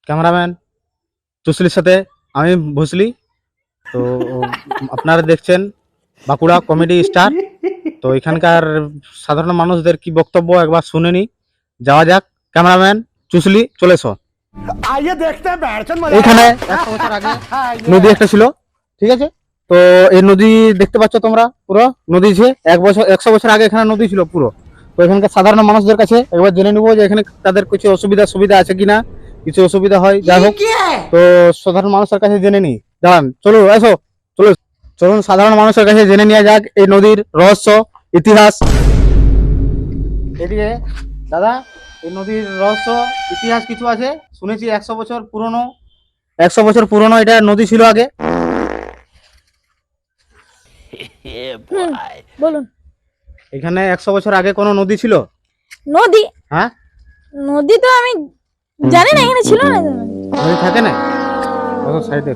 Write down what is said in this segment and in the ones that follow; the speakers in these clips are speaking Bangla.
ক্যামেরাম্যান চুসলির সাথে আমি ভুসলি। তো আপনারা দেখছেন বাঁকুড়া কমেডি স্টার। তো এখানকার সাধারণ মানুষদের কি বক্তব্য একবার শুনে নি। যাওয়া যাক। ক্যামেরাম্যান চুসলি চলে এসো। এখানে 100 বছর আগে নদী একটা ছিল, ঠিক আছে? তো এই নদী দেখতে পাচ্ছ তোমরা, পুরো নদী ছে 100 বছর আগে এখানে নদী ছিল পুরো। তো এখানকার সাধারণ মানুষদের কাছে একবার জেনে নিবো যে এখানে তাদের কিছু সুবিধা আছে কিনা, কিছু অসুবিধা হয়, যাই হোক। তো সাধারণ মানুষের কাছে জেনে নি। দাঁড়ান, চলো এসো, চলুন সাধারণ মানুষের কাছে জেনে নেওয়া যাক এই নদীর রহস্য, ইতিহাস। এদিকে দাদা, এই নদীর রহস্য ইতিহাস কিছু আছে শুনেছি। 100 বছর পুরনো, 100 বছর পুরনো এটা নদী ছিল আগে। বলুন। এখানে 100 বছর আগে কোনো নদী ছিল? নদী? হ্যাঁ, নদী তো আমি জানি না, এখানে ছিল না। নদী থাকে না সাইডে।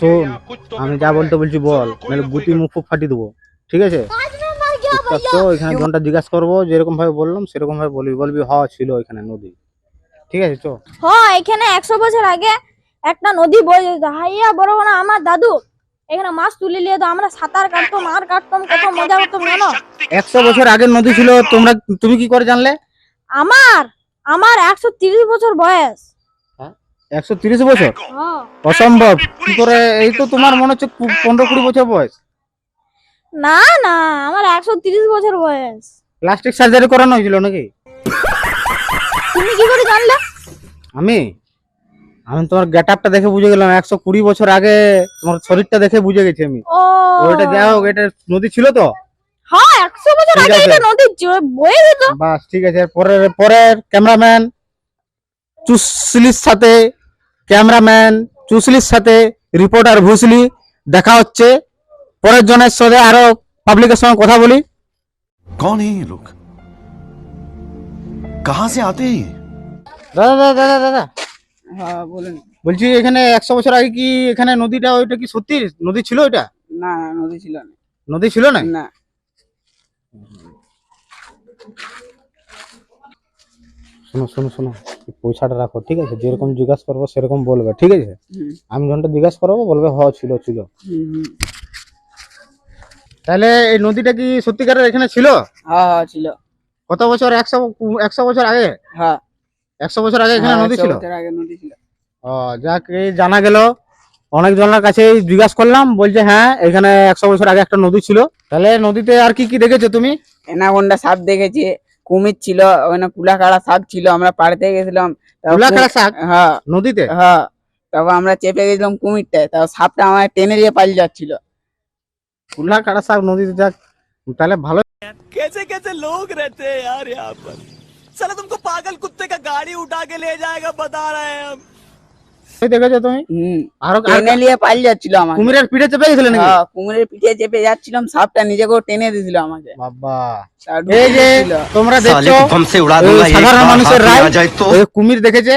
শোন, আমি যা বলতে বলছি বল, নাহলে গুটি মুখ ফাটিয়ে দেবো, ঠিক আছে? তো এখানে জনটা জিজ্ঞাসা করবো, যেরকম ভাবে বললাম সেরকম ভাবে বলবি হ ছিল এখানে নদী, ঠিক আছে? চো। হ্যাঁ, এখানে 100 বছর আগে একটা নদী বয়ে যেত। হাইয়া বড় না আমার দাদু এখানে মাছ তুলে নিয়ে তো আমরা সাঁতার কাটতাম, আর কাটতাম, কত মজা করতাম জানো। 100 বছর আগের নদী ছিল, তুমি কি করে জানলে? আমার আমার 130 বছর বয়স। 130 বছর? হ্যাঁ। অসম্ভব, কি করে? এই তো তোমার মনে হচ্ছে 15-20 বছর বয়স। না না, আমার 130 বছর বয়স। প্লাস্টিক সার্জারি করানো হয়েছিল নাকি? তুমি কি করে জানলে? আমি আমি তোমার গেটআপটা দেখে বুঝে গেলাম। 120 বছর আগে তোমার শরীরটা দেখে বুঝে গেছি আমি। ও, ওইটা যাই হোক, এটা নদী ছিল তো। হ্যাঁ, 100 বছর ঠিক আগে আছে। এটা নদী বয়ে যেত। বাস, ঠিক আছে। পরের ক্যামেরাম্যান চুসলির সাথে রিপোর্টার ভুসলি দেখা হচ্ছে। পরের জনের সাথে আরো পাবলিকের সঙ্গে কথা বলি। कौन है ये लोग? कहां से आते हैं ये? দাদা, হ্যাঁ বলেন। বলছি এখানে 100 বছর আগে কি এখানে নদীটা, ওইটা কি সত্যি নদী ছিল? ওইটা না, নদী ছিল না। নদী ছিল না? না। শোনো, পয়সাটা রাখো, ঠিক আছে? যেরকম জিজ্ঞাসা করবো সেরকম বলবে, ঠিক আছে? হুম, আমি যখনটা জিজ্ঞাসা করবো বলবে হ ছিল। হুম, হুম। তাহলে এই নদীটা কি সত্যিকারের এখানে ছিল? হ্যাঁ হ্যাঁ ছিল। কত বছর? 100 বছর আগে? হ্যাঁ, 100 বছর আগে এখানে নদী 100 ছিল? বছর আগে নদী ছিল। ও, যাক, এই জানা গেল। অনেক জনের কাছে জিজ্ঞাসা করলাম, বলছে হ্যাঁ এখানে 100 বছর আগে একটা নদী ছিল। তাহলে নদীতে আর কি কি দেখেছো তুমি? এনাকোন্ডা সাপ দেখেছি, কুমির ছিল, ওখানে কুলাকাড়া সাপ ছিল। আমরা পাড়তে গেছিলাম। তারপর কুলাখাড়া শাক হ্যাঁ নদীতে? হ্যাঁ, তারপর আমরা চেপে গেছিলাম কুমিরটায়, তারপর সাপটা আমার টেনে দিয়ে পালিয়ে যাচ্ছিল। কুলাখাড়া শাক নদীতে, যাক তাহলে ভালো। कैसे कैसे लोग रहते हैं यार यहाँ पर। साला तुमको पागल कुत्ते का गाड़ी उठा के ले जाएगा, बता रहे हैं हम। দেখেছো তুমি? হুম, আরো টেনে নিয়ে পালিয়ে যাচ্ছিল আমাকে। কুমিরের পিঠে চেপে গেছিলে নাকি? হ্যাঁ, কুমিরের পিঠে চেপে যাচ্ছিলাম, সাপটা নিজেকেও টেনে দিয়েছিল আমাকে। বাবা, আর এই যে ঢুকে গেছিল। তোমরা साले দেখছো, को बम से उड़ा दूंगा এই एक সাধারণ बार মানুষের हाथ में রায়। आ जाए तो। এই কুমির দেখেছে,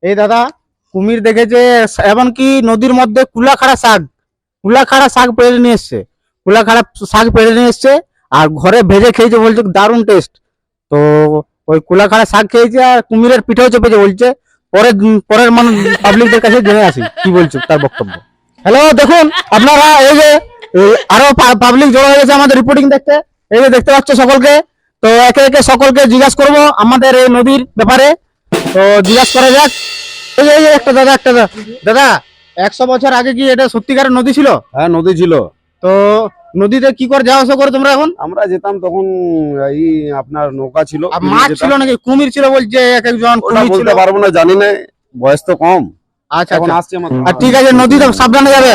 এই দাদা কুমির দেখেছে, এমনকি নদীর মধ্যে কুলাখাড়া শাক পেড়ে নিয়ে এসছে। কুলাখাড়া শাক পেড়ে নিয়ে এসছে আর ঘরে ভেজে খেয়েছে, বলছে দারুণ টেস্ট। তো ওই কুলাখাড়া শাক খেয়েছে আর কুমিরের পিঠেও চেপেছে বলছে। পরের মানুষ পাবলিকদের কাছে জেনে আসি কি বলছে তার বক্তব্য। হ্যালো, দেখুন আপনারা, এই যে আরো পাবলিক জড়ো হয়ে গেছে আমাদের রিপোর্টিং দেখতে। এই যে দেখতে পাচ্ছ সকলকে। তো একে একে সকলকে জিজ্ঞাসা করবো আমাদের এই নদীর ব্যাপারে। তো জিজ্ঞাসা করা যাক। এই একটা দাদা 100 বছর আগে কি এটা সত্যিকারের নদী ছিল? হ্যাঁ, নদী ছিল। তো নদীতে কি করে যাওয়া আসা করো তোমরা এখন? আমরা যেতাম তখন, এই আপনার নৌকা ছিল। আর মাছ ছিল নাকি? কুমির ছিল বলছে এক একজন, ওটা কুমির ছিল। বলতে পারবো না, জানি না, বয়স তো কম। আচ্ছা, এখন আচ্ছা। আসছে মাত্র। আর ঠিক আছে, নদীতে সাবধানে যাবে।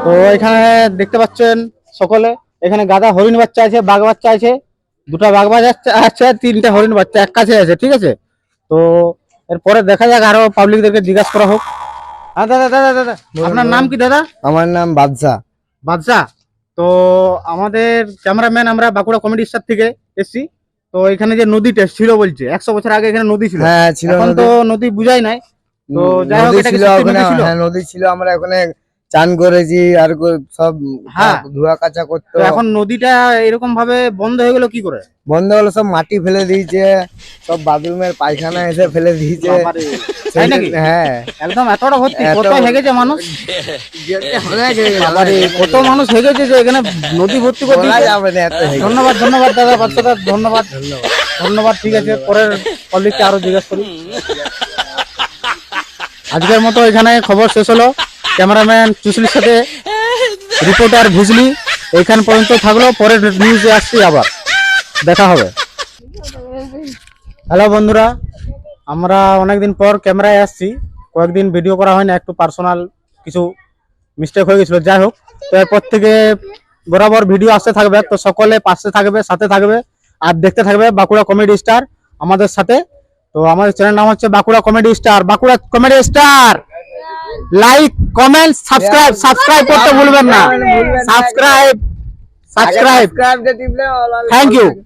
তো এখানে দেখতে পাচ্ছেন সকলে, এখানে গাদা হরিণ বাচ্চা আছে, বাঘ বাচ্চা আছে, দুটো বাঘ বাচ্চা আছে, 3টে হরিণ বাচ্চা এক কাছে আছে, ঠিক আছে? তো এরপরে দেখা যাক, আরো পাবলিকদেরকে জিজ্ঞাসা করা হোক। হ্যাঁ দাদা, আপনার নাম কি দাদা? আমার নাম বাদশা। তো আমাদের ক্যামেরাম্যান, আমরা বাঁকুড়া কমেডি স্টার থেকে এসছি। তো এখানে যে নদীটা ছিল বলছে 100 বছর আগে এখানে নদী ছিল। হ্যাঁ ছিল, এখন তো নদী বুঝাই নাই। তো যাই হোক, নদী এটা কি ছিল সত্যি ওখানে। নদী ছিল? হ্যাঁ, নদী ছিল। আমরা ওখানে চান করেছি আর সব হ্যাঁ। ধোয়া কাচা করতো। তো এখন নদীটা এরকম ভাবে বন্ধ হয়ে গেল কি করে? বন্ধ হলো, সব মাটি ফেলে দিয়েছে, সব বাথরুমের পায়খানা এসে ফেলে দিয়েছে। বাবারে, তাই নাকি? হ্যাঁ, একদম এতটা ভর্তি? এত- কত হেগেছে মানুষ? বাবারে, কত মানুষ হেগেছে যে এখানে নদী ভর্তি করে বলা দিয়েছে। যাবে না এত হয়ে গেছে। ধন্যবাদ ধন্যবাদ দাদা, বাচ্চাটা ধন্যবাদ ধন্যবাদ। ঠিক আছে, পরের কলিগকে আরো জিজ্ঞেস করি। আজকের মতো এখানে খবর শেষ হলো। ক্যামেরাম্যান চুসলির সাথে রিপোর্টার ভুজলি এইখান পর্যন্ত থাকলো। পরের নিউজে আসছি, আবার দেখা হবে। হ্যালো বন্ধুরা, আমরা অনেকদিন পর ক্যামেরায় আসছি। কয়েকদিন ভিডিও করা হয় না, একটু পার্সোনাল কিছু মিস্টেক হয়ে গেছিল। যাই হোক, তো এরপর থেকে বরাবর ভিডিও আসতে থাকবে। তো সকলে পাশে থাকবে, সাথে থাকবে আর দেখতে থাকবে বাঁকুড়া কমেডি স্টার আমাদের সাথে। তো আমাদের চ্যানেল নাম হচ্ছে Bankura comedy star. Bankura comedy star, like comment subscribe করতে ভুলবেন না। সাবস্ক্রাইব subscribe টা টিপলে all- থ্যাংক ইউ।